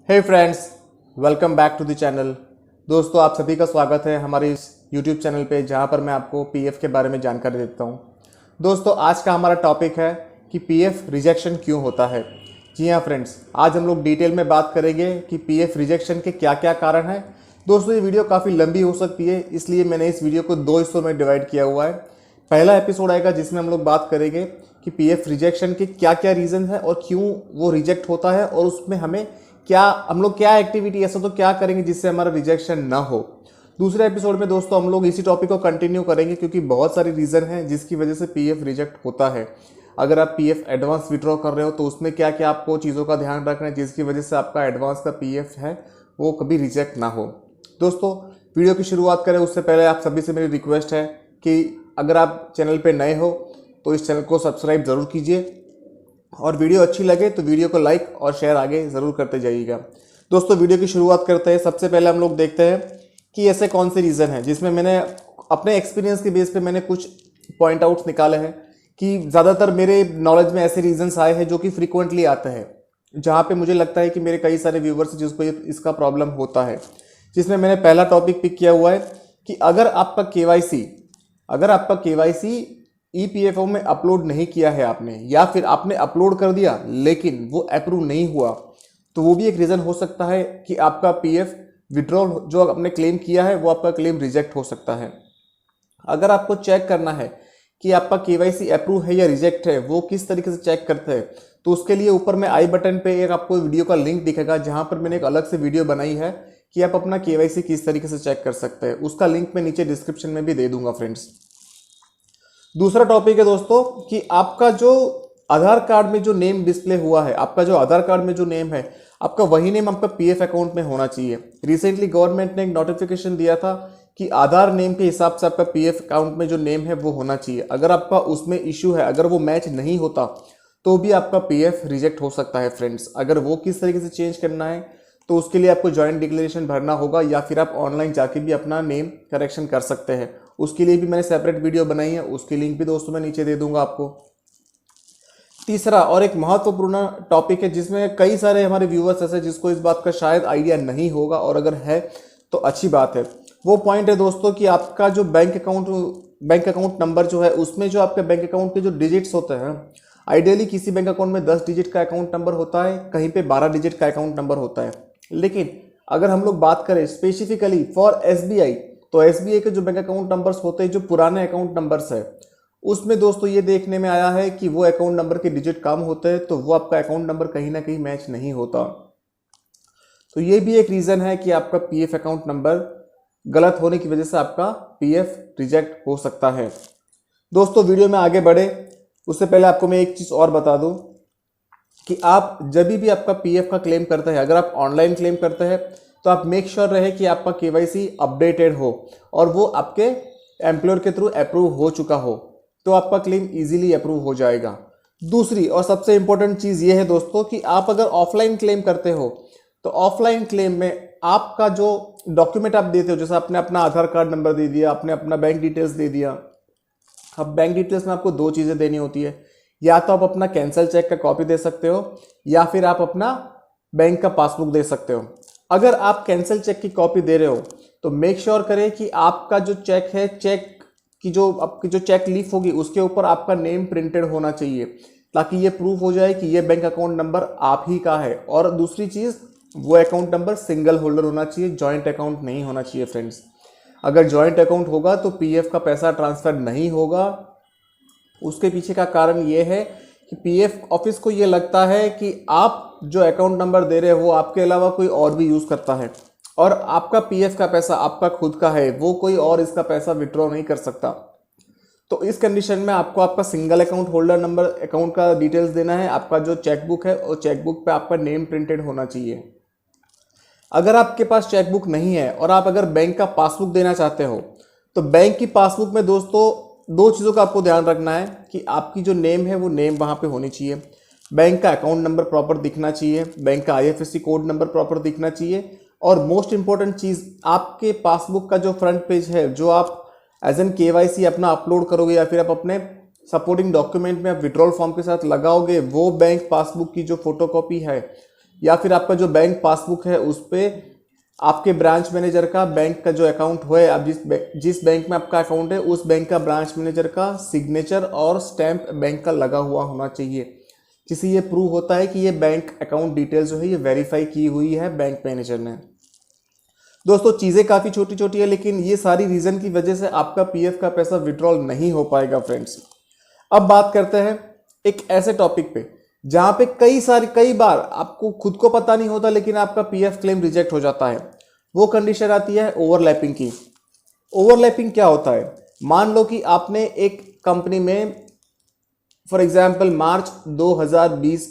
Hey friends, welcome back to the channel. दोस्तों, आप सभी का स्वागत है हमारे इस यूट्यूब चैनल पे जहां पर मैं आपको पीएफ के बारे में जानकारी देता हूं। दोस्तों, आज का हमारा टॉपिक है कि पीएफ रिजेक्शन क्यों होता है। जी हाँ फ्रेंड्स, आज हम लोग डिटेल में बात करेंगे कि पीएफ रिजेक्शन के क्या क्या कारण हैं। दोस्तों, ये वीडियो काफ़ी लंबी हो सकती है, इसलिए मैंने इस वीडियो को दो हिस्सों में डिवाइड किया हुआ है। पहला एपिसोड आएगा जिसमें हम लोग बात करेंगे कि पीएफ रिजेक्शन के क्या क्या रीज़न है और क्यों वो रिजेक्ट होता है, और उसमें हमें हम लोग क्या एक्टिविटी ऐसा तो क्या करेंगे जिससे हमारा रिजेक्शन ना हो। दूसरे एपिसोड में दोस्तों हम लोग इसी टॉपिक को कंटिन्यू करेंगे, क्योंकि बहुत सारे रीज़न हैं जिसकी वजह से पीएफ रिजेक्ट होता है। अगर आप पीएफ एडवांस विड्रॉ कर रहे हो तो उसमें क्या क्या आपको चीज़ों का ध्यान रखना है जिसकी वजह से आपका एडवांस का पीएफ है वो कभी रिजेक्ट ना हो। दोस्तों, वीडियो की शुरुआत करें उससे पहले आप सभी से मेरी रिक्वेस्ट है कि अगर आप चैनल पर नए हो तो इस चैनल को सब्सक्राइब ज़रूर कीजिए, और वीडियो अच्छी लगे तो वीडियो को लाइक और शेयर आगे ज़रूर करते जाइएगा। दोस्तों, वीडियो की शुरुआत करते हैं। सबसे पहले हम लोग देखते हैं कि ऐसे कौन से रीज़न हैं जिसमें मैंने अपने एक्सपीरियंस के बेस पे मैंने कुछ पॉइंट आउट्स निकाले हैं कि ज़्यादातर मेरे नॉलेज में ऐसे रीजंस आए हैं जो कि फ्रीक्वेंटली आते हैं, जहाँ पे मुझे लगता है कि मेरे कई सारे व्यूवर्स जिसको इसका प्रॉब्लम होता है। जिसमें मैंने पहला टॉपिक पिक किया हुआ है कि अगर आपका केवाईसी ईपीएफओ में अपलोड नहीं किया है आपने, या फिर आपने अपलोड कर दिया लेकिन वो अप्रूव नहीं हुआ, तो वो भी एक रीज़न हो सकता है कि आपका पीएफ विड्रॉल जो आपने क्लेम किया है वो आपका क्लेम रिजेक्ट हो सकता है। अगर आपको चेक करना है कि आपका केवाईसी अप्रूव है या रिजेक्ट है, वो किस तरीके से चेक करते हैं, तो उसके लिए ऊपर में आई बटन पे एक आपको वीडियो का लिंक दिखेगा जहां पर मैंने एक अलग से वीडियो बनाई है कि आप अपना केवाईसी किस तरीके से चेक कर सकते हैं। उसका लिंक मैं नीचे डिस्क्रिप्शन में भी दे दूंगा फ्रेंड्स। दूसरा टॉपिक है दोस्तों कि आपका जो आधार कार्ड में जो नेम डिस्प्ले हुआ है, आपका जो आधार कार्ड में जो नेम है, आपका वही नेम आपका पीएफ अकाउंट में होना चाहिए। रिसेंटली गवर्नमेंट ने एक नोटिफिकेशन दिया था कि आधार नेम के हिसाब से आपका पीएफ अकाउंट में जो नेम है वो होना चाहिए। अगर आपका उसमें इश्यू है, अगर वो मैच नहीं होता तो भी आपका पीएफ रिजेक्ट हो सकता है फ्रेंड्स। अगर वो किस तरीके से चेंज करना है तो उसके लिए आपको ज्वाइंट डिक्लेरेशन भरना होगा, या फिर आप ऑनलाइन जाके भी अपना नेम करेक्शन कर सकते हैं। उसके लिए भी मैंने सेपरेट वीडियो बनाई है, उसकी लिंक भी दोस्तों मैं नीचे दे दूंगा आपको। तीसरा और एक महत्वपूर्ण टॉपिक है जिसमें कई सारे हमारे व्यूवर्स ऐसे जिसको इस बात का शायद आइडिया नहीं होगा, और अगर है तो अच्छी बात है। वो पॉइंट है दोस्तों कि आपका जो बैंक अकाउंट नंबर जो है, उसमें जो आपके बैंक अकाउंट के जो डिजिट्स होते हैं, आइडियली किसी बैंक अकाउंट में 10 डिजिट का अकाउंट नंबर होता है, कहीं पे 12 डिजिट का अकाउंट नंबर होता है। लेकिन अगर हम लोग बात करें स्पेसिफिकली फॉर एसबीआई, तो एसबीआई के जो बैंक अकाउंट नंबर्स होते हैं, जो पुराने अकाउंट नंबर्स है, उसमें दोस्तों ये देखने में आया है कि वो अकाउंट नंबर के डिजिट कम होते हैं, तो वो आपका अकाउंट नंबर कहीं ना कहीं मैच नहीं होता। तो ये भी एक रीज़न है कि आपका पीएफ अकाउंट नंबर गलत होने की वजह से आपका पीएफ रिजेक्ट हो सकता है। दोस्तों, वीडियो में आगे बढ़े उससे पहले आपको मैं एक चीज़ और बता दूं कि आप जब भी आपका पीएफ का क्लेम करते हैं, अगर आप ऑनलाइन क्लेम करते हैं तो आप मेक श्योर रहे कि आपका केवाईसी अपडेटेड हो और वो आपके एम्प्लॉयर के थ्रू अप्रूव हो चुका हो, तो आपका क्लेम इजीली अप्रूव हो जाएगा। दूसरी और सबसे इंपॉर्टेंट चीज़ ये है दोस्तों कि आप अगर ऑफलाइन क्लेम करते हो तो ऑफलाइन क्लेम में आपका जो डॉक्यूमेंट आप देते हो, जैसे आपने अपना आधार कार्ड नंबर दे दिया, आपने अपना बैंक डिटेल्स दे दिया। अब बैंक डिटेल्स में आपको दो चीज़ें देनी होती है, या तो आप अपना कैंसल चेक का कॉपी दे सकते हो, या फिर आप अपना बैंक का पासबुक दे सकते हो। अगर आप कैंसल चेक की कॉपी दे रहे हो तो मेक श्योर करें कि आपका जो चेक है, आपकी जो चेक लीफ होगी उसके ऊपर आपका नेम प्रिंटेड होना चाहिए, ताकि ये प्रूफ हो जाए कि ये बैंक अकाउंट नंबर आप ही का है। और दूसरी चीज़, वो अकाउंट नंबर सिंगल होल्डर होना चाहिए, जॉइंट अकाउंट नहीं होना चाहिए फ्रेंड्स। अगर जॉइंट अकाउंट होगा तो पीएफ का पैसा ट्रांसफर नहीं होगा। उसके पीछे का कारण ये है कि पीएफ ऑफिस को ये लगता है कि आप जो अकाउंट नंबर दे रहे हो वो आपके अलावा कोई और भी यूज़ करता है, और आपका पीएफ का पैसा आपका खुद का है, वो कोई और इसका पैसा विड्रॉ नहीं कर सकता। तो इस कंडीशन में आपको आपका single account holder number, account का डिटेल्स देना है। आपका जो चेकबुक है और चेकबुक पे आपका नेम प्रिंटेड होना चाहिए। अगर आपके पास चेकबुक नहीं है और आप अगर बैंक का पासबुक देना चाहते हो, तो बैंक की पासबुक में दोस्तों दो चीज़ों का आपको ध्यान रखना है कि आपकी जो नेम है वो नेम वहाँ पे होनी चाहिए, बैंक का अकाउंट नंबर प्रॉपर दिखना चाहिए, बैंक का आईएफएससी कोड नंबर प्रॉपर दिखना चाहिए, और मोस्ट इंपॉर्टेंट चीज़, आपके पासबुक का जो फ्रंट पेज है, जो आप एज एन केवाईसी अपना अपलोड करोगे या फिर आप अपने सपोर्टिंग डॉक्यूमेंट में आप विड्रॉल फॉर्म के साथ लगाओगे, वो बैंक पासबुक की जो फोटोकॉपी है या फिर आपका जो बैंक पासबुक है उस पर आपके ब्रांच मैनेजर का बैंक का जो अकाउंट हो, आप जिस बैंक में आपका अकाउंट है उस बैंक का ब्रांच मैनेजर का सिग्नेचर और स्टैंप बैंक का लगा हुआ होना चाहिए, जिससे ये प्रूव होता है कि ये बैंक अकाउंट डिटेल्स जो है ये वेरीफाई की हुई है बैंक मैनेजर ने। दोस्तों चीज़ें काफ़ी छोटी छोटी है, लेकिन ये सारी रीज़न की वजह से आपका पीएफ का पैसा विड्रॉल नहीं हो पाएगा फ्रेंड्स। अब बात करते हैं एक ऐसे टॉपिक पे जहाँ पे कई बार आपको खुद को पता नहीं होता लेकिन आपका पीएफ क्लेम रिजेक्ट हो जाता है। वो कंडीशन आती है ओवरलैपिंग की। ओवरलैपिंग क्या होता है? मान लो कि आपने एक कंपनी में फॉर एग्जाम्पल मार्च 2021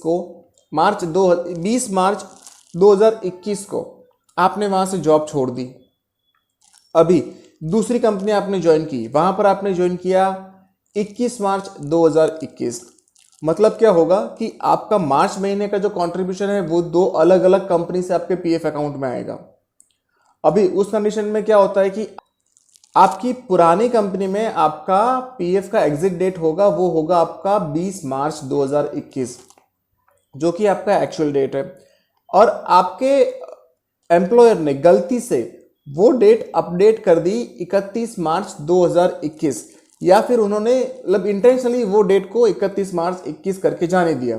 को आपने वहां से जॉब छोड़ दी। अभी दूसरी कंपनी आपने ज्वाइन की, वहां पर आपने ज्वाइन किया 21 मार्च 2021। मतलब क्या होगा कि आपका मार्च महीने का जो कंट्रीब्यूशन है वो दो अलग अलग कंपनी से आपके पीएफ अकाउंट में आएगा। अभी उस कंडीशन में क्या होता है कि आपकी पुरानी कंपनी में आपका पीएफ का एग्जिट डेट होगा, वो होगा आपका 20 मार्च 2021, जो कि आपका एक्चुअल डेट है। और आपके एम्प्लॉयर ने गलती से वो डेट अपडेट कर दी 31 मार्च 2021, या फिर उन्होंने मतलब इंटेंशनली वो डेट को 31 मार्च 21 करके जाने दिया।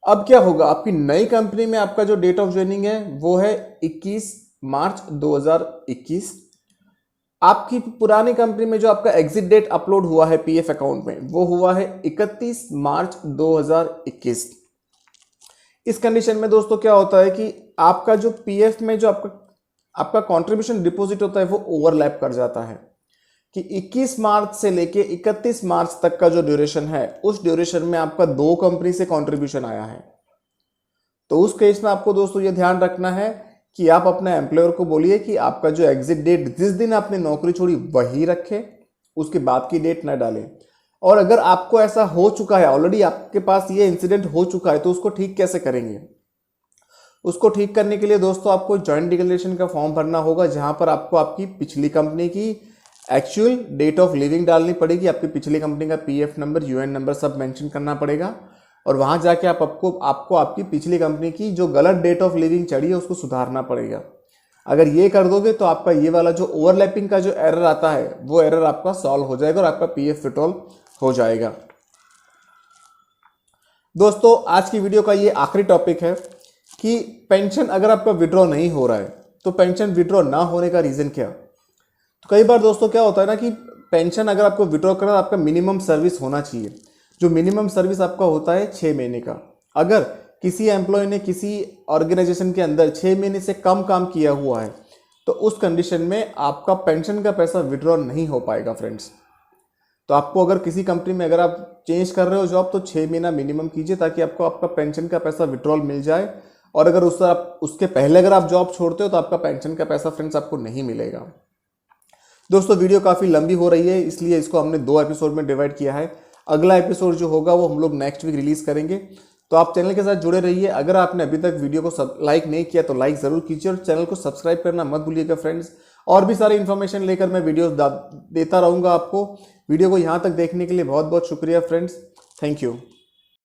अब क्या होगा? आपकी नई कंपनी में आपका जो डेट ऑफ ज्वाइनिंग है वो है 21 मार्च 2021। आपकी पुरानी कंपनी में जो आपका एग्जिट डेट अपलोड हुआ है पीएफ अकाउंट में वो हुआ है 31 मार्च 2021। इस कंडीशन में दोस्तों क्या होता है कि आपका जो पीएफ में जो आपका कंट्रीब्यूशन डिपॉजिट होता है वो ओवरलैप कर जाता है कि 21 मार्च से लेके 31 मार्च तक का जो ड्यूरेशन है उस ड्यूरेशन में आपका दो कंपनी से कंट्रीब्यूशन आया है। तो उस केस में आपको दोस्तों ये ध्यान रखना है कि आप अपने एम्प्लॉयर को बोलिए कि आपका जो एग्जिट डेट जिस दिन आपने नौकरी छोड़ी वही रखे, उसके बाद की डेट ना डालें। और अगर आपको ऐसा हो चुका है, ऑलरेडी आपके पास ये इंसिडेंट हो चुका है, तो उसको ठीक कैसे करेंगे? उसको ठीक करने के लिए दोस्तों आपको जॉइंट डिक्लेरेशन का फॉर्म भरना होगा, जहां पर आपको आपकी पिछली कंपनी की एक्चुअल डेट ऑफ लिविंग डालनी पड़ेगी, आपकी पिछली कंपनी का पीएफ नंबर, यूएन नंबर सब मेंशन करना पड़ेगा। और वहां जाके आपको आपकी पिछली कंपनी की जो गलत डेट ऑफ लिविंग चढ़ी है उसको सुधारना पड़ेगा। अगर ये कर दोगे तो आपका ये वाला जो ओवरलैपिंग का जो एरर आता है वो एरर आपका सॉल्व हो जाएगा और आपका पीएफ विड्रॉल हो जाएगा। दोस्तों आज की वीडियो का ये आखिरी टॉपिक है कि पेंशन अगर आपका विड्रॉ नहीं हो रहा है तो पेंशन विड्रॉ ना होने का रीजन क्या? तो कई बार दोस्तों क्या होता है ना कि पेंशन अगर आपको विड्रॉ करना है आपका मिनिमम सर्विस होना चाहिए। जो मिनिमम सर्विस आपका होता है 6 महीने का। अगर किसी एम्प्लॉय ने किसी ऑर्गेनाइजेशन के अंदर 6 महीने से कम काम किया हुआ है तो उस कंडीशन में आपका पेंशन का पैसा विड्रॉ नहीं हो पाएगा फ्रेंड्स। तो आपको अगर किसी कंपनी में अगर आप चेंज कर रहे हो जॉब तो 6 महीना मिनिमम कीजिए ताकि आपको आपका पेंशन का पैसा विड्रॉल मिल जाए। और अगर उसके पहले अगर आप जॉब छोड़ते हो तो आपका पेंशन का पैसा फ्रेंड्स आपको नहीं मिलेगा। दोस्तों वीडियो काफ़ी लंबी हो रही है इसलिए इसको हमने 2 एपिसोड में डिवाइड किया है। अगला एपिसोड जो होगा वो हम लोग नेक्स्ट वीक रिलीज करेंगे। तो आप चैनल के साथ जुड़े रहिए। अगर आपने अभी तक वीडियो को लाइक नहीं किया तो लाइक ज़रूर कीजिए और चैनल को सब्सक्राइब करना मत भूलिएगा फ्रेंड्स। और भी सारी इन्फॉर्मेशन लेकर मैं वीडियोस देता रहूँगा आपको। वीडियो को यहाँ तक देखने के लिए बहुत बहुत शुक्रिया फ्रेंड्स। Thank you.